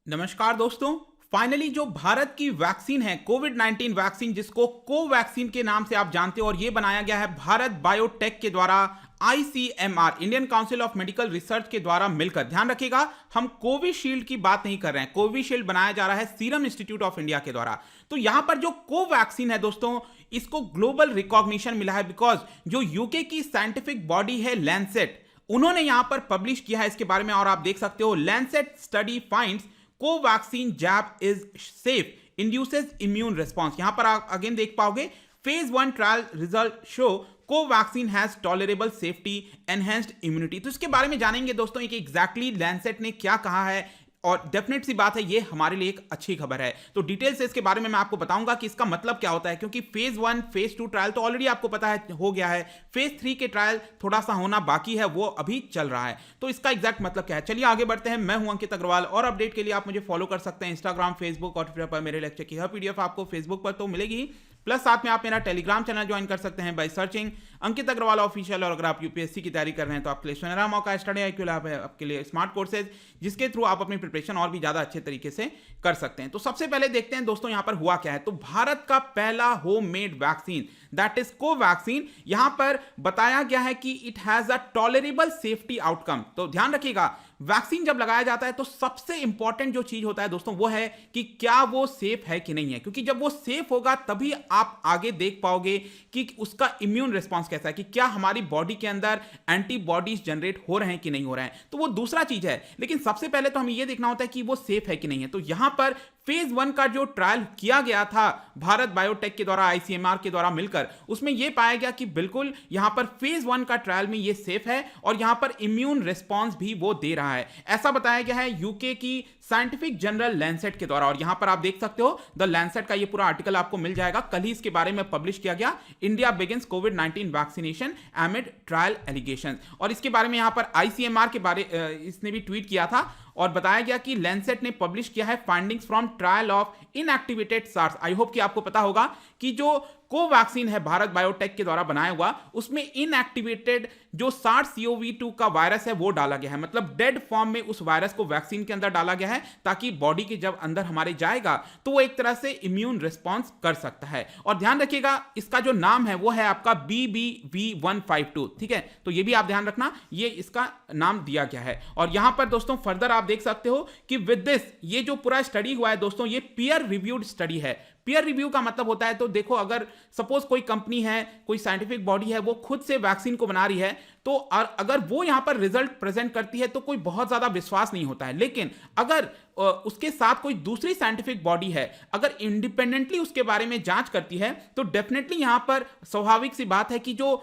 नमस्कार दोस्तों। फाइनली जो भारत की वैक्सीन है कोविड 19 वैक्सीन, जिसको कोवैक्सीन के नाम से आप जानते हो, और ये बनाया गया है भारत बायोटेक के द्वारा ICMR Indian council of medical research के द्वारा मिलकर। ध्यान रखिएगा, हम कोविशील्ड की बात नहीं कर रहे हैं। कोविशील्ड बनाया जा रहा है सीरम इंस्टीट्यूट ऑफ इंडिया के द्वारा। तो यहां पर जो कोवैक्सीन है दोस्तों, इसको ग्लोबल रिकॉग्निशन मिला है बिकॉज जो यूके की साइंटिफिक बॉडी है लैंसेट, उन्होंने यहां पर पब्लिश किया है इसके बारे में। और आप देख सकते हो, Lancet study finds Covaxin jab is safe, induces immune response. यहां पर आप अगेन देख पाओगे, phase 1 trial result show Covaxin has tolerable safety, enhanced immunity. तो इसके बारे में जानेंगे दोस्तों कि एग्जैक्टली लैंसेट ने क्या कहा है, और डेफिनेट सी बात है ये हमारे लिए एक अच्छी खबर है। तो डिटेल से इसके बारे में मैं आपको बताऊंगा कि इसका मतलब क्या होता है, क्योंकि फेज 1 फेज 2 ट्रायल तो ऑलरेडी आपको पता है हो गया है, फेज 3 के ट्रायल थोड़ा सा होना बाकी है, वो अभी चल रहा है। तो इसका एग्जैक्ट मतलब क्या है, चलिए आगे बढ़ते हैं। मैं हूं अंकित अग्रवाल, और अपडेट के लिए आप मुझे फॉलो कर सकते हैं इंस्टाग्राम, फेसबुक और ट्विटर पर। मेरे लेक्चर की हर पीडीएफ आपको फेसबुक पर तो मिलेगी, प्लस साथ में आप मेरा टेलीग्राम चैनल ज्वाइन कर सकते हैं by searching Ankit Agrawal official. और अगर आप यूपीएससी की तैयारी कर रहे हैं तो आपके लिए सुनहरा मौका, स्टडी IQ लैब है आपके लिए, स्मार्ट कोर्सेज जिसके थ्रू आप अपनी प्रिपरेशन और भी ज्यादा अच्छे तरीके से कर सकते हैं। तो सबसे पहले देखते हैं दोस्तों यहां पर हुआ क्या है। तो भारत का पहला homemade vaccine that is Covaxin, यहां पर बताया गया है कि it has a tolerable safety outcome. तो ध्यान रखिएगा, वैक्सीन जब लगाया जाता है तो सबसे इंपॉर्टेंट जो चीज होता है दोस्तों वो है कि क्या वो सेफ है कि नहीं है, क्योंकि जब वो सेफ होगा तभी आप आगे देख पाओगे कि उसका इम्यून रिस्पॉन्स कैसा है, कि क्या हमारी बॉडी के अंदर एंटीबॉडीज जनरेट हो रहे हैं कि नहीं हो रहे हैं। तो वो दूसरा चीज है, लेकिन सबसे पहले तो हमें यह देखना होता है कि वो सेफ है कि नहीं है। तो यहां पर फेज 1 का जो ट्रायल किया गया था भारत बायोटेक के द्वारा आईसीएमआर के द्वारा मिलकर, उसमें यह पाया गया कि बिल्कुल यहां पर फेज 1 का ट्रायल में यह सेफ है और यहां पर इम्यून रिस्पॉन्स भी वो दे रहा है, ऐसा बताया गया है यूके की साइंटिफिक जर्नल लैंसेट के द्वारा। और यहां पर आप देख सकते हो, द लैंसेट का ये पूरा आर्टिकल आपको मिल जाएगा, कल ही इसके बारे में पब्लिश किया गया। India begins Covid 19 vaccination amid trial allegation. और इसके बारे में यहां पर आईसीएमआर के बारे इसने भी ट्वीट किया था और बताया गया कि लैंसेट ने पब्लिश किया है findings from trial of inactivated SARS. I hope कि आपको पता होगा कि जो कोवैक्सीन है भारत बायोटेक के द्वारा बनाया हुआ, उसमें इनएक्टिवेटेड जो SARS-CoV-2 का वायरस है वो डाला गया है, मतलब डेड फॉर्म में उस वायरस को वैक्सीन के अंदर डाला गया है, ताकि बॉडी के जब अंदर हमारे जाएगा तो वो एक तरह से इम्यून रिस्पॉन्स कर सकता है। और ध्यान रखिएगा, इसका जो नाम है वो है आपका BBV152, ठीक है। तो ये भी आप ध्यान रखना, ये इसका नाम दिया गया है। और यहां पर दोस्तों फर्दर आप देख सकते हो कि विद दिस, ये जो पूरा स्टडी हुआ है दोस्तों, ये पीयर रिव्यूड स्टडी है। पीयर रिव्यू का मतलब होता है, तो देखो अगर सपोज कोई कंपनी है, कोई साइंटिफिक बॉडी है, वो खुद से वैक्सीन को बना रही है, तो अगर वो यहां पर रिजल्ट प्रेजेंट करती है तो कोई बहुत ज्यादा विश्वास नहीं होता है। लेकिन अगर उसके साथ कोई दूसरी साइंटिफिक बॉडी है, अगर इंडिपेंडेंटली उसके बारे में जांच करती है, तो डेफिनेटली यहां पर स्वाभाविक सी बात है कि जो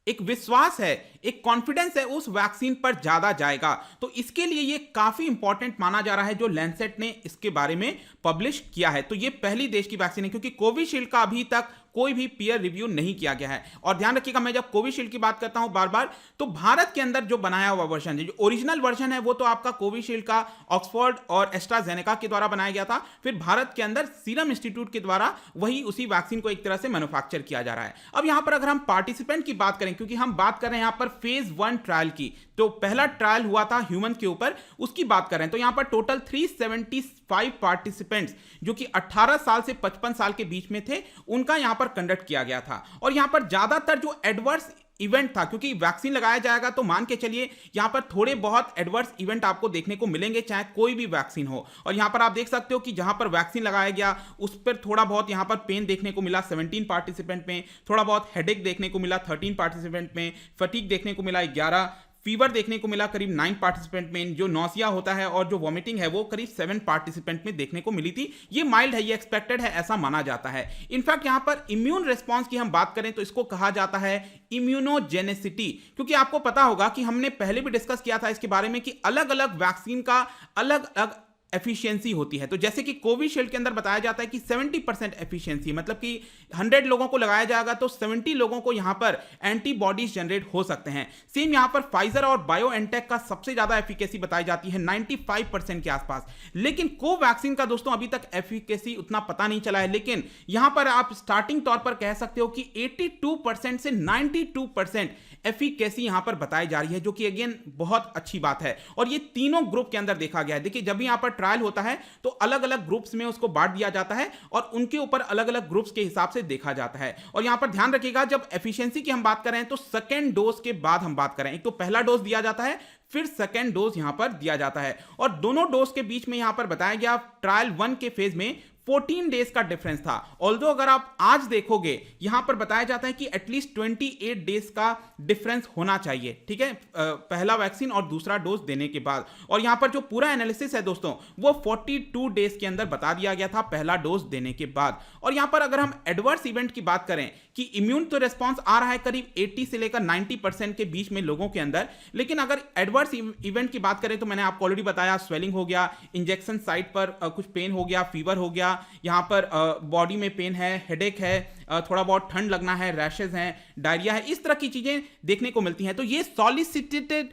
एक विश्वास है, एक कॉन्फिडेंस है, उस वैक्सीन पर ज्यादा जाएगा। तो इसके लिए ये काफी इंपॉर्टेंट माना जा रहा है जो लैंसेट ने इसके बारे में पब्लिश किया है। तो ये पहली देश की वैक्सीन है, क्योंकि कोविशील्ड का अभी तक कोई भी पीयर रिव्यू नहीं किया गया है। और ध्यान रखिएगा, मैं जब कोविशील्ड की बात करता हूं बार बार, तो भारत के अंदर जो बनाया हुआ वर्जन है, जो ओरिजिनल वर्जन है, वो तो आपका कोविशील्ड का ऑक्सफोर्ड और एस्ट्राजेनेका के द्वारा बनाया गया था। फिर भारत के अंदर सीरम इंस्टीट्यूट के द्वारा वही उसी वैक्सीन को एक तरह से मैन्युफैक्चर किया जा रहा है। अब यहां पर अगर हम पार्टिसिपेंट की बात करें, क्योंकि हम बात कर रहे हैं यहां पर फेज 1 ट्रायल की, तो पहला ट्रायल हुआ था ह्यूमन के ऊपर, उसकी बात कर रहे हैं। तो यहां पर टोटल 375 पार्टिसिपेंट्स जो कि 18 साल से 55 साल के बीच में थे, उनका यहां पर कंडक्ट किया गया था। और यहां पर ज्यादातर जो एडवर्स इवेंट था, क्योंकि वैक्सीन लगाया जाएगा तो मान के चलिए यहां पर थोड़े बहुत एडवर्स इवेंट आपको देखने को मिलेंगे, चाहे कोई भी वैक्सीन हो। और यहां पर आप देख सकते हो कि जहां पर वैक्सीन लगाया गया उस पर थोड़ा बहुत यहां पर पेन देखने को मिला 17 पार्टिसिपेंट में, थोड़ा बहुत हेडेक देखने को मिला 13 पार्टिसिपेंट में, फटीग देखने को मिला 11, फीवर देखने को मिला करीब 9 पार्टिसिपेंट में, जो नौसिया होता है और जो वॉमिटिंग है वो करीब 7 पार्टिसिपेंट में देखने को मिली थी। ये माइल्ड है, ये एक्सपेक्टेड है, ऐसा माना जाता है। इनफैक्ट यहां पर इम्यून रिस्पॉन्स की हम बात करें तो इसको कहा जाता है इम्यूनोजेनेसिटी, क्योंकि आपको पता होगा कि हमने पहले भी डिस्कस किया था इसके बारे में कि अलग अलग वैक्सीन का अलग अलग एफिशिएंसी होती है। तो जैसे कि कोविशील्ड के अंदर बताया जाता है कि 70% एफिशिएंसी, मतलब कि 100 लोगों को लगाया जाएगा तो 70 लोगों को यहां पर एंटीबॉडीज जनरेट हो सकते हैं। सेम यहां पर फाइजर और बायोएनटेक का सबसे ज्यादा एफिकेसी बताई जाती है 95% के आसपास। लेकिन कोवैक्सीन का दोस्तों अभी तक एफिकेसी उतना पता नहीं चला है, लेकिन यहां पर आप स्टार्टिंग तौर पर कह सकते हो कि 82% से 92% एफिकेसी यहां पर बताई जा रही है, जो कि अगेन बहुत अच्छी बात है। और ये तीनों ग्रुप के अंदर देखा गया है। देखिए, जब भी यहां पर ट्रायल होता है तो अलग अलग ग्रुप्स में उसको बांट दिया जाता है और उनके ऊपर अलग अलग ग्रुप्स के हिसाब से देखा जाता है। और यहां पर ध्यान रखिएगा, जब एफिशिएंसी की हम बात करें तो सेकेंड डोज के बाद हम बात करें, एक तो पहला डोज दिया जाता है, फिर सेकेंड डोज यहां पर दिया जाता है। और दोनों डोज के बीच में यहां पर बताया गया ट्रायल 1 के फेज में 14 डेज का डिफरेंस था। ऑल्दो अगर आप आज देखोगे, यहां पर बताया जाता है कि एटलीस्ट 28 डेज का डिफरेंस होना चाहिए, ठीक है, पहला वैक्सीन और दूसरा डोज देने के बाद। और यहां पर जो पूरा एनालिसिस है दोस्तों, वो 42 डेज के अंदर बता दिया गया था पहला डोज देने के बाद। और यहां पर अगर हम एडवर्स इवेंट की बात करें कि इम्यून तो रिस्पॉन्स आ रहा है करीब 80 से लेकर 90% के बीच में लोगों के अंदर, लेकिन अगर एडवर्स इवेंट की बात करें तो मैंने आपको ऑलरेडी बताया, स्वेलिंग हो गया, इंजेक्शन साइट पर कुछ पेन हो गया, फीवर हो गया, यहां पर बॉडी में पेन है, हेडेक है, थोड़ा बहुत ठंड लगना है, रैशेज हैं, डायरिया है, इस तरह की चीजें देखने को मिलती हैं। तो ये सॉलिसिटेटेड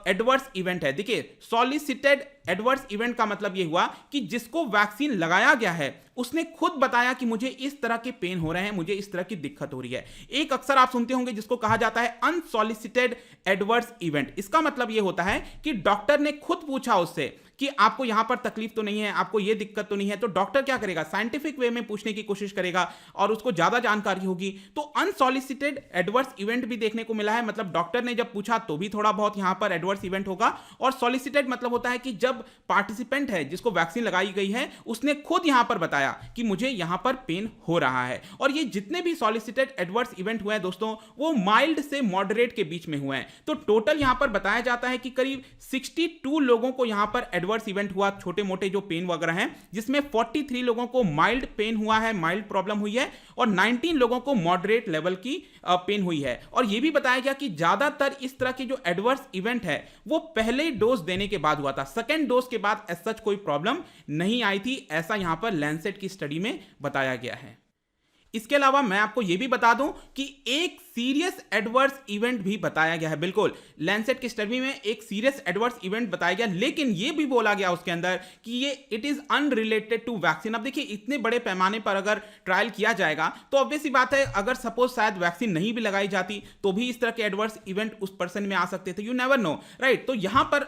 एडवर्स इवेंट है। देखिए, सॉलिसिटेड एडवर्स इवेंट का मतलब ये हुआ कि जिसको वैक्सीन लगाया गया है उसने खुद बताया कि मुझे इस तरह के पेन हो रहे हैं, मुझे इस तरह की दिक्कत हो रही है। एक अक्सर आप सुनते होंगे जिसको कहा जाता है अनसॉलिसिटेड एडवर्स इवेंट। इसका मतलब ये होता है कि डॉक्टर ने खुद पूछा उससे कि आपको यहां पर तकलीफ तो नहीं है, आपको ये दिक्कत तो नहीं है, तो डॉक्टर क्या करेगा, साइंटिफिक वे में पूछने की कोशिश करेगा और उसको ज्यादा जानकारी होगी। तो अनसॉलिसिटेड एडवर्स इवेंट भी देखने को मिला है, मतलब डॉक्टर ने जब पूछा तो भी थोड़ा बहुत यहां पर एडवर्स इवेंट होगा। और सॉलिसिटेड मतलब होता है कि जब पार्टिसिपेंट है जिसको वैक्सीन लगाई गई है उसने खुद यहां पर बताया कि मुझे यहां पर पेन हो रहा है। और ये जितने भी सॉलिसिटेड एडवर्स इवेंट हुए हैं दोस्तों, वो माइल्ड से मॉडरेट के बीच में हुए हैं। तो टोटल यहां पर बताया जाता है कि करीब 62 लोगों को यहां पर एडवर्स इवेंट हुआ, छोटे मोटे जो पेन वगैरह हैं, जिसमें 43 लोगों को माइल्ड पेन हुआ है, माइल्ड प्रॉब्लम हुई है, और 19 लोगों को मॉडरेट लेवल की पेन हुई है। और यह भी बताया गया कि ज्यादातर इस तरह के जो एडवर्स इवेंट है वो पहले डोज देने के बाद हुआ था, सेकेंड डोज के बाद एज सच कोई प्रॉब्लम नहीं आई थी, ऐसा यहां पर लैंसेट की स्टडी में बताया गया है। इसके अलावा मैं आपको यह भी बता दूं कि एक सीरियस एडवर्स इवेंट भी बताया गया है। बिल्कुल, लैंसेट की स्टडी में एक सीरियस एडवर्स इवेंट बताया गया, लेकिन यह भी बोला गया उसके अंदर कि ये it is unrelated to vaccine. अब देखिए, इतने बड़े पैमाने पर अगर ट्रायल किया जाएगा तो ऑब्वियस सी बात है, अगर सपोज शायद वैक्सीन नहीं भी लगाई जाती तो भी इस तरह के एडवर्स इवेंट उस पर्सन में आ सकते थे, यू नेवर नो, राइट। तो यहां पर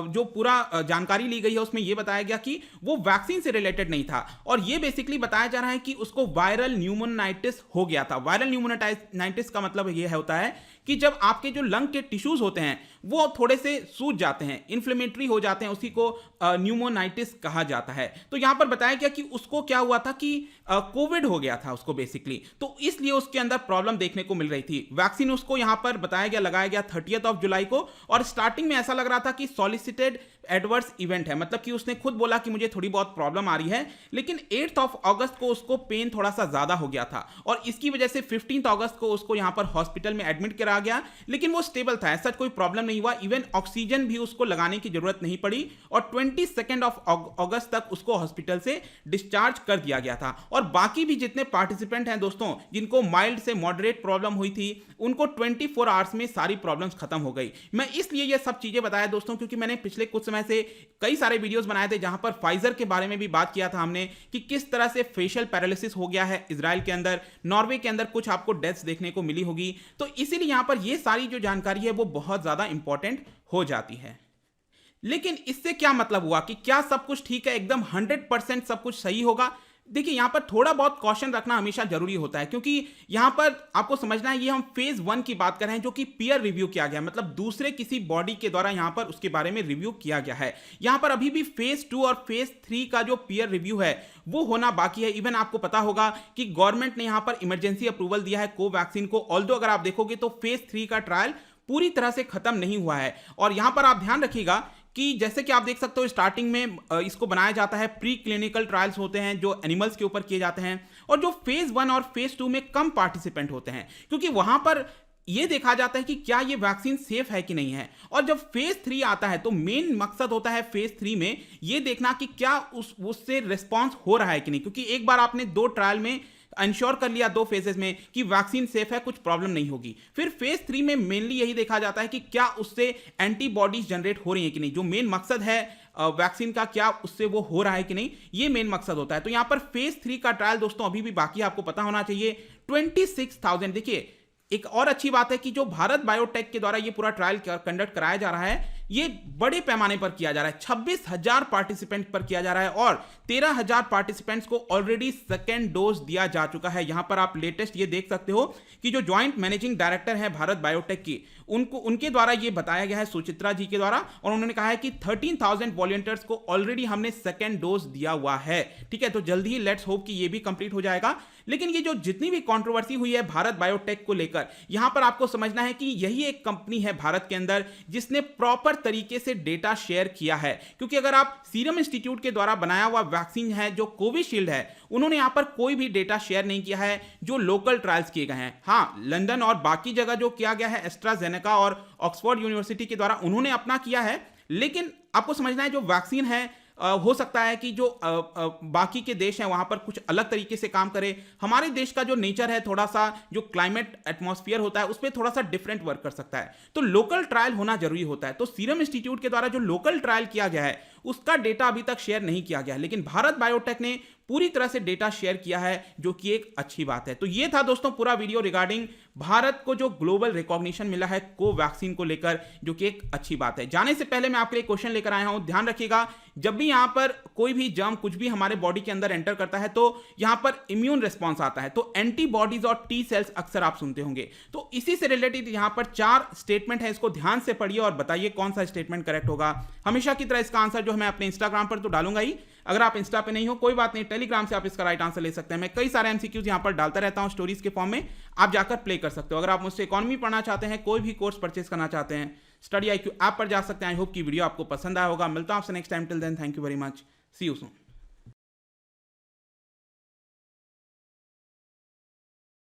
जो पूरा जानकारी ली गई है उसमें यह बताया गया कि वो वैक्सीन से रिलेटेड नहीं था, और यह बेसिकली बताया जा रहा है कि उसको वायरल न्यूमोनाइटिस हो गया था। वायरल न्यूमोनाइटिस का मतलब यह होता है कि जब आपके जो लंग के टिश्यूज होते हैं वो थोड़े से सूज जाते हैं, इन्फ्लेमेटरी हो जाते हैं, उसी को न्यूमोनाइटिस कहा जाता है। तो यहां पर बताया गया कि उसको क्या हुआ था कि कोविड हो गया था उसको बेसिकली, तो इसलिए उसके अंदर प्रॉब्लम देखने को मिल रही थी। वैक्सीन उसको यहां पर बताया गया लगाया गया 30 जुलाई को, और स्टार्टिंग में ऐसा लग रहा था कि सॉलिसिटेड एडवर्स इवेंट है, मतलब कि उसने खुद बोला कि मुझे थोड़ी बहुत प्रॉब्लम आ रही है, लेकिन 8 अगस्त को उसको पेन थोड़ा सा ज्यादा हो गया था और इसकी वजह से 15 अगस्त को उसको यहां पर हॉस्पिटल में एडमिट करा गया, लेकिन वो स्टेबल था, ऐसा कोई प्रॉब्लम नहीं हुआ, इवन ऑक्सीजन भी उसको लगाने की जरूरत नहीं पड़ी, और 22 अगस्त तक उसको हॉस्पिटल से डिस्चार्ज कर दिया गया था। और बाकी भी जितने पार्टिसिपेंट हैं दोस्तों, जिनको माइल्ड से मॉडरेट प्रॉब्लम हुई थी, उनको 24 आवर्स में सारी प्रॉब्लम्स खत्म हो गई। मैं इसलिए ये सब चीजें बताया दोस्तों क्योंकि मैंने पिछले कुछ समय से कई सारे वीडियोस बनाए थे जहां पर फाइजर के बारे में भी बात किया था हमने कि किस तरह से फेशियल पैरालिसिस हो गया है इजराइल के अंदर, नॉर्वे के अंदर कुछ आपको डेथ्स देखने को मिली होगी। तो इसीलिए यहां पर ये सारी जो जानकारी है वो बहुत ज्यादा इंपॉर्टेंट हो जाती है। लेकिन इससे क्या मतलब हुआ कि क्या सब कुछ ठीक है, एकदम 100% सब कुछ सही होगा? देखिए, यहां पर थोड़ा बहुत कॉशन रखना हमेशा जरूरी होता है, क्योंकि यहां पर आपको समझना है ये हम फेज 1 की बात कर रहे हैं जो कि पीयर रिव्यू किया गया, मतलब दूसरे किसी बॉडी के द्वारा यहां पर उसके बारे में रिव्यू किया गया है। यहां पर अभी भी फेज 2 और फेज 3 का जो पीयर रिव्यू है वो होना बाकी है। इवन आपको पता होगा कि गवर्नमेंट ने यहां पर इमरजेंसी अप्रूवल दिया है कोवैक्सीन को, ऑल्दो अगर आप देखोगे तो फेज 3 का ट्रायल पूरी तरह से खत्म नहीं हुआ है। और यहां पर आप ध्यान रखिएगा कि जैसे कि आप देख सकते हो स्टार्टिंग में इसको बनाया जाता है, प्री क्लिनिकल ट्रायल्स होते हैं जो एनिमल्स के ऊपर किए जाते हैं, और जो फेज 1 और फेज 2 में कम पार्टिसिपेंट होते हैं, क्योंकि वहां पर यह देखा जाता है कि क्या ये वैक्सीन सेफ है कि नहीं है। और जब फेज 3 आता है तो मेन मकसद होता है फेज 3 में यह देखना कि क्या उससे रिस्पॉन्स हो रहा है कि नहीं, क्योंकि एक बार आपने 2 ट्रायल में इंश्योर कर लिया 2 फेजेस में कि वैक्सीन सेफ है, कुछ प्रॉब्लम नहीं होगी, फिर फेज 3 में मेनली यही देखा जाता है कि क्या उससे एंटीबॉडीज जनरेट हो रही है कि नहीं, जो मेन मकसद है वैक्सीन का, क्या उससे वो हो रहा है कि नहीं, ये मेन मकसद होता है। तो यहां पर फेज 3 का ट्रायल दोस्तों अभी भी बाकी है, आपको पता होना चाहिए। 26,000, देखिए एक और अच्छी बात है कि जो भारत बायोटेक के द्वारा ये पूरा ट्रायल कंडक्ट कराया जा रहा है, ये बड़े पैमाने पर किया जा रहा है। 26,000 पार्टिसिपेंट पर किया जा रहा है और 13,000 पार्टिसिपेंट्स को ऑलरेडी सेकेंड डोज दिया जा चुका है। यहां पर आप लेटेस्ट ये देख सकते हो कि जो ज्वाइंट मैनेजिंग डायरेक्टर है भारत बायोटेक की, उनके द्वारा ये बताया गया है, सुचित्रा जी के द्वारा, और उन्होंने कहा है कि 13,000 वॉलंटियर्स को ऑलरेडी हमने सेकेंड डोज दिया हुआ है। ठीक है, तो जल्दी ही लेट्स होप कि ये भी कंप्लीट हो जाएगा। लेकिन ये जो जितनी भी कंट्रोवर्सी हुई है भारत बायोटेक को लेकर, यहां पर आपको समझना है कि यही एक कंपनी है भारत के अंदर जिसने प्रॉपर तरीके से डेटा शेयर किया है। क्योंकि अगर आप सीरम इंस्टीट्यूट के द्वारा बनाया हुआ वैक्सीन है जो कोविशील्ड है, उन्होंने यहां पर कोई भी डेटा शेयर नहीं किया है जो लोकल ट्रायल्स किए गए हैं। हां, लंदन और बाकी जगह जो किया गया है एस्ट्राजेनेका और ऑक्सफोर्ड यूनिवर्सिटी के द्वारा, उन्होंने अपना किया है। लेकिन आपको समझना है जो वैक्सीन है हो सकता है कि जो बाकी के देश हैं वहां पर कुछ अलग तरीके से काम करे। हमारे देश का जो नेचर है, थोड़ा सा जो क्लाइमेट एटमॉस्फेयर होता है उस पर थोड़ा सा डिफरेंट वर्क कर सकता है, तो लोकल ट्रायल होना जरूरी होता है। तो सीरम इंस्टीट्यूट के द्वारा जो लोकल ट्रायल किया गया है उसका डेटा अभी तक शेयर नहीं किया गया है, लेकिन भारत बायोटेक ने पूरी तरह से डेटा शेयर किया है, जो कि एक अच्छी बात है। तो ये था दोस्तों पूरा वीडियो रिगार्डिंग भारत को जो ग्लोबल रिकॉग्निशन मिला है कोवैक्सीन को लेकर, जो कि एक अच्छी बात है। जाने से पहले मैं आपके लिए क्वेश्चन लेकर आया हूं, ध्यान रखिएगा, जब भी यहां पर कोई भी जर्म कुछ भी हमारे बॉडी के अंदर एंटर करता है तो यहां पर इम्यून रिस्पॉन्स आता है, तो एंटीबॉडीज और टी सेल्स अक्सर आप सुनते होंगे। तो इसी से रिलेटेड यहां पर 4 स्टेटमेंट है, इसको ध्यान से पढ़िए और बताइए कौन सा स्टेटमेंट करेक्ट होगा। हमेशा की तरह इसका आंसर जो है मैं अपने इंस्टाग्राम पर तो डालूंगा ही, अगर आप इंस्टा पे नहीं हो कोई बात नहीं, टेलीग्राम से आप इसका राइट आंसर ले सकते हैं। मैं कई सारे एमसीक्यूज यहां पर डालता रहता हूं स्टोरीज के फॉर्म में, आप जाकर प्ले कर सकते हो। अगर आप मुझसे इकोनॉमी पढ़ना चाहते हैं, कोई भी कोर्स परचेस करना चाहते हैं, स्टडी IQ ऐप पर जा सकते हैं। आई होप की वीडियो आपको पसंद आया होगा। मिलता हूं आपसे next time, till then thank you very much, see you soon.